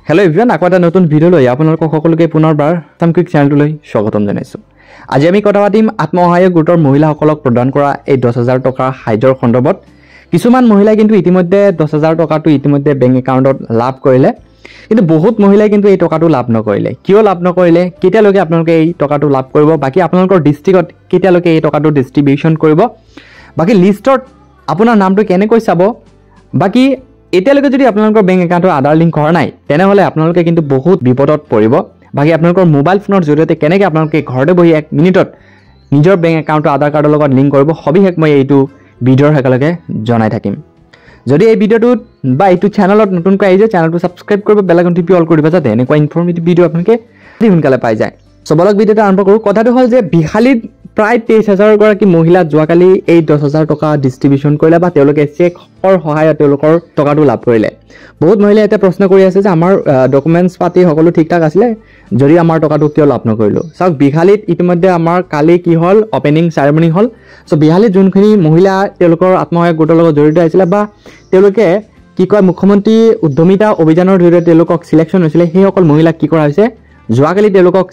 Hello everyone আকৌ এটা নতুন ভিডিও লৈ আপোনালোক সকলোকে পুনৰবাৰ সামগ্ৰিক চেনেললৈ স্বাগতম জনাইছো। আজি আমি কথা পাতিম আত্মসহায়ক গোটৰ মহিলাসকলক প্ৰদান কৰা এই 10000 টকাৰ সাহায্যৰ সন্দৰ্ভত। কিছুমান মহিলাই কিন্তু ইতিমধ্যে 10000 টকাটো ইতিমধ্যে বেংক একাউণ্টত লাভ কৰিলে, কিন্তু বহুত মহিলাই কিন্তু এই টকাটো লাভ নকৰিলে। কিয় লাভ নকৰিলে, কেতিয়ালৈকে আপোনালোকে এই টকাটো লাভ কৰিব, বাকি আপোনালোকৰ ডিস্ট্ৰিক্টত কেতিয়ালৈকে এই টকাটো ডিস্ট্ৰিবিউশন কৰিব, বাকি লিষ্টত আপোনাৰ নামটো কেনেকৈ চাব, বাকি এতিয়ালৈকে যদি আপোনালোকৰ বেংক একাউণ্টৰ আধাৰ লিংক কৰা নাই তেনেহলে আপোনালোকে কিন্তু বহুত বিপদত পৰিব। বাকি আপোনালোকৰ মোবাইল ফোনৰ জৰিয়তে কেনেকৈ আপোনালোকে ঘৰতে বহি 1 মিনিটত নিজৰ বেংক একাউণ্টৰ আধাৰ কাৰ্ডৰ লগত লিংক কৰিব সবিশেষ মই এইটো ভিডিঅ'ৰ একেলগে জনাই থাকিম। যদি এই ভিডিঅ'টোত বা এইটো চেনেলত নতুনকৈ আহিছে চেনেলটো সাবস্ক্ৰাইব কৰিব, বেল আইকন টিপি অল কৰি দিবা যাতে এনেকুৱা ইনফৰমেটিভ ভিডিঅ' আপোনালোকে সোনকালে পাই যায়। সবলক ভিডিঅ'টো আৰম্ভ কৰোঁ। কথাটো হ'ল যে বিহালীত প্ৰায় 23000 গৰাকী মহিলা যোৱাকালি এই 10000 টকা ডিস্ট্ৰিবিউশন কৰিলে বা তেওঁলোকে চেকৰ সহায়ত তেওঁলোকৰ টকাটো লাভ কৰিলে। বহুত মহিলাই এটা প্ৰশ্ন কৰি আছে যে আমাৰ ডকুমেণ্টছ পাতি সকলো ঠিকঠাক আছিলে, যদি আমাৰ টকাটো কিয় লাভ নকৰিলো। চাওক বিহালীত ইতিমধ্যে আমাৰ কালি কি হ'ল অপেনিং চেৰেমনি হ'ল। সো বিহালীত যোনখিনি মহিলা তেওঁলোকৰ আত্মসহায়ক গোটৰ লগত জড়িত আছিলে বা তেওঁলোকে কি কয় মুখ্যমন্ত্ৰী উদ্যমিতা অভিযানৰ জৰিয়তে তেওঁলোকক সিলেকশ্যন হৈছিলে, সেই সকল মহিলাক কি কৰা হৈছে যোৱাকালি তেওঁলোকক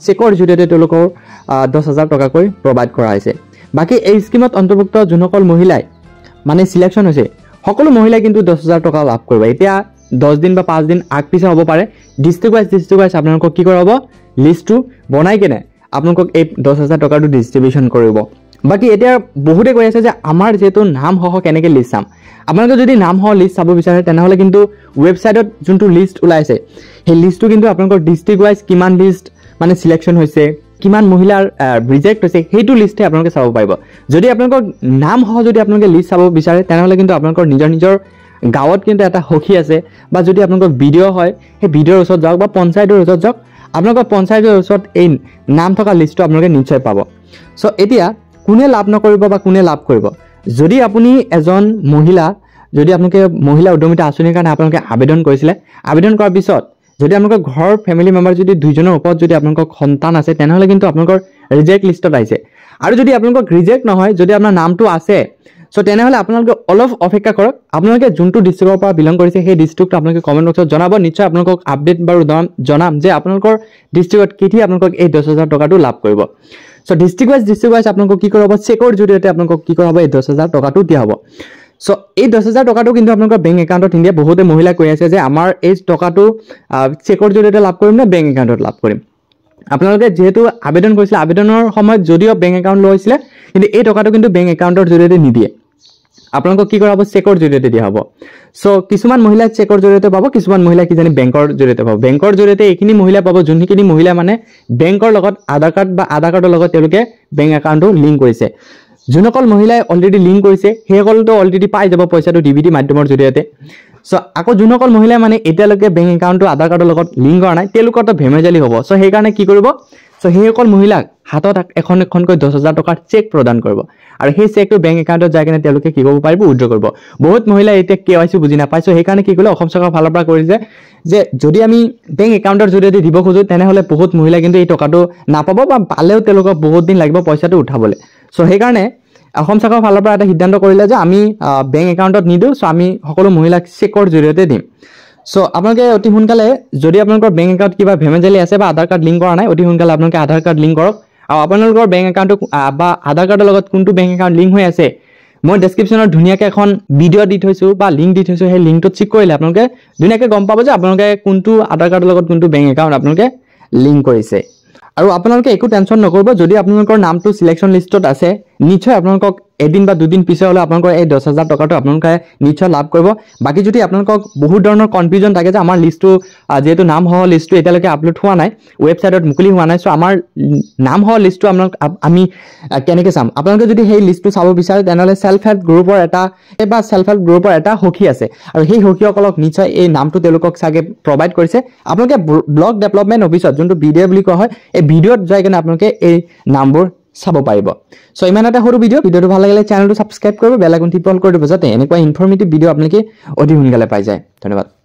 চেকৰ জৰিয়তে তেওঁলোকৰ 10000 টকাকৈ প্ৰভাইড কৰা হৈছে। বাকি এই স্কিমত অন্তৰ্ভুক্ত যোনসকল মহিলাই মানে সিলেকশ্যন হৈছে সকলো মহিলাই কিন্তু 10000 টকা লাভ কৰিব। এতিয়া 10 দিন বা 5 দিন আগ পিছে হ'ব পাৰে, ডিস্ট্ৰিক্ট ৱাইজ আপোনালোকক কি কৰা হ'ব লিষ্টটো বনাই কেনে আপোনালোকক এই 10000 টকাটো ডিস্ট্ৰিবিউশন কৰিব। বাকি এতিয়া বহুতে কৈ আছে যে আমাৰ যেহেতু নাম সহ কেনেকৈ লিষ্ট চাম। আপোনালোকে যদি নাম সহ লিষ্ট চাব বিচাৰে তেনেহলে কিন্তু ৱেবছাইটত যোনটো লিষ্ট ওলাইছে সেই লিষ্টটো কিন্তু আপোনালোকৰ ডিস্ট্ৰিক্ট ৱাইজ কিমান লিষ্ট মানে সিলেকশ্যন হৈছে, কিমান মহিলাৰ ৰিজেক্ট হৈছে সেইটো লিষ্টে আপোনালোকে চাব পাৰিব। যদি আপোনালোকৰ নাম সহ যদি আপোনালোকে লিষ্ট চাব বিচাৰে তেনেহলে কিন্তু আপোনালোকৰ নিজৰ গাঁৱত কিন্তু এটা সখী আছে, বা যদি আপোনালোকৰ ভিডিঅ' হয় সেই ভিডিঅ'ৰ ওচৰত যাওক বা পঞ্চায়তৰ ওচৰত যাওক, আপোনালোকৰ পঞ্চায়তৰ ওচৰত এই নাম থকা লিষ্টটো আপোনালোকে নিশ্চয় পাব। সো এতিয়া কোনে লাভ নকৰিব বা কোনে লাভ কৰিব, যদি আপুনি এজন মহিলা, যদি আপোনালোকে মহিলা উদ্যমিতা আঁচনিৰ কাৰণে আপোনালোকে আবেদন কৰিছিলে, আবেদন কৰাৰ পিছত যদি আপোনালোকৰ ঘৰৰ ফেমিলি মেম্বাৰ যদি 2জনৰ ওপৰত যদি আপোনালোকৰ সন্তান আছে তেনেহলে কিন্তু আপোনালোকৰ ৰিজেক্ট লিষ্টত আহিছে। আৰু যদি আপোনালোকক ৰিজেক্ট নহয়, যদি আপোনাৰ নামটো আছে, সো তেনেহলে আপোনালোকে অলপ অপেক্ষা কৰক। আপোনালোকে যোনটো ডিস্ট্ৰিক্টৰ পৰা বিলং কৰিছে সেই ডিস্ট্ৰিক্টটো আপোনালোকে কমেণ্ট বক্সত জনাব, নিশ্চয় আপোনালোকক আপডেট বাৰু জনাম যে আপোনালোকৰ ডিস্ট্ৰিক্টত কেতিয়া আপোনালোকক এই 10000 টকাটো লাভ কৰিব। সো ডিস্ট্ৰিক্ট ৱাইজ আপোনালোকক কি কৰা হ'ব, চেকৰ জৰিয়তে আপোনালোকক কি কৰা হ'ব এই 10000 টকাটো দিয়া হ'ব। সো এই 10000 টকাটো কিন্তু আপোনালোকৰ বেংক একাউণ্টত নিদিয়ে। বহুতে মহিলা কৈ আছে যে আমাৰ এই টকাটো চেকৰ জৰিয়তে লাভ কৰিম নে বেংক একাউণ্টত লাভ কৰিম। আপোনালোকে যেহেতু আবেদন কৰিছিলে, আবেদনৰ সময়ত যদিও বেংক একাউণ্ট লৈছিলে, কিন্তু এই টকাটো কিন্তু বেংক একাউণ্টৰ জৰিয়তে নিদিয়ে, আপোনালোকক কি কৰা হ'ব চেকৰ জৰিয়তে দিয়া হ'ব। সো কিছুমান মহিলাই চেকৰ জৰিয়তে পাব, কিছুমান মহিলাই কিজানি বেংকৰ জৰিয়তে পাব। বেংকৰ জৰিয়তে এইখিনি মহিলা পাব যোনখিনি মহিলা মানে বেংকৰ লগত আধাৰ কাৰ্ড বা আধাৰ কাৰ্ডৰ লগত তেওঁলোকে বেংক একাউণ্টটো লিংক কৰিছে। যোনসকল মহিলাই অলৰেডি লিংক কৰিছে সেইসকলতো অলৰেডি পাই যাব পইচাটো ডিবিটি মাধ্যমৰ জৰিয়তে। সো আকৌ যোনসকল মহিলাই মানে এতিয়ালৈকে বেংক একাউণ্টটো আধাৰ কাৰ্ডৰ লগত লিংক কৰা নাই তেওঁলোকৰতো ভেমেজালি হ'ব। সো সেইকাৰণে কি কৰিব, সো সেইসকল মহিলাক হাতত এখনকৈ 10000 টকাৰ চেক প্ৰদান কৰিব, আৰু সেই চেকটো বেংক একাউণ্টত যাই কিনে তেওঁলোকে কি কৰিব পাৰিব উইথড্ৰ কৰিব। বহুত মহিলাই এতিয়া KYC বুজি নাপায়, সো সেইকাৰণে কি কৰিলে অসম চৰকাৰৰ ফালৰ পৰা কৰিছে যে যদি আমি বেংক একাউণ্টৰ জৰিয়তে দিব খোজো তেনেহলে বহুত মহিলাই কিন্তু এই টকাটো নাপাব, বা পালেও তেওঁলোকক বহুত দিন লাগিব পইচাটো উঠাবলৈ। সো সেইকাৰণে অসম চৰকাৰৰ ফালৰ পৰা এটা সিদ্ধান্ত কৰিলে যে আমি বেংক একাউণ্টত নিদিওঁ, সো আমি সকলো মহিলাক চেকৰ জৰিয়তে দিম। সো আপোনালোকে অতি সোনকালে যদি আপোনালোকৰ বেংক একাউণ্ট কিবা ভেমেজালি আছে বা আধাৰ কাৰ্ড লিংক কৰা নাই, অতি সোনকালে আপোনালোকে আধাৰ কাৰ্ড লিংক কৰক। আৰু আপোনালোকৰ বেংক একাউণ্টটো বা আধাৰ কাৰ্ডৰ লগত কোনটো বেংক একাউণ্ট লিংক হৈ আছে মই ডেছক্ৰিপশ্যনত ধুনীয়াকৈ এখন ভিডিঅ' দি থৈছোঁ বা লিংক দি থৈছোঁ, সেই লিংকটোত চেক কৰিলে আপোনালোকে ধুনীয়াকৈ গম পাব যে আপোনালোকে কোনটো আধাৰ কাৰ্ডৰ লগত কোনটো বেংক একাউণ্ট আপোনালোকে লিংক কৰিছে। আৰু আপোনালোকে একো টেনশ্যন নকৰিব, যদি আপোনালোকৰ নামটো সিলেকশ্যন লিষ্টত আছে নিশ্চয় আপোনালোকক এদিন বা দুদিন পিছে হ'লে আপোনালোকৰ এই 10000 টকাটো আপোনালোকে নিশ্চয় লাভ কৰিব। বাকি যদি আপোনালোকক বহুত ধৰণৰ কনফিউজন থাকে যে আমাৰ লিষ্টটো যেহেতু নাম সহ লিষ্টটো এতিয়ালৈকে আপলোড হোৱা নাই, ৱেবছাইটত মুকলি হোৱা নাই, সো আমাৰ নাম সহ লিষ্টটো আমি কেনেকৈ চাম। আপোনালোকে যদি সেই লিষ্টটো চাব বিচাৰে তেনেহ'লে চেল্ফ হেল্প গ্ৰুপৰ এটা সখী আছে, আৰু সেই সখীসকলক নিশ্চয় এই নামটো তেওঁলোকক চাগে প্ৰভাইড কৰিছে। আপোনালোকে ব্লক ডেভেলপমেণ্ট অফিচত যোনটো BDA বুলি কোৱা হয় এই ভিডিঅ'ত যাই কিনে আপোনালোকে এই নামবোৰ চাব পাৰিব। সো ইমান এটা সৰু ভিডিঅ'টো ভাল লাগিলে চেনেলটো সাবস্ক্ৰাইব কৰিব, বেল আইকন টিপি অল কৰি দিব যাতে এনেকুৱা ইনফৰমেটিভ ভিডিঅ' আপোনালোকে অতি সোনকালে পাই যায়। ধন্যবাদ।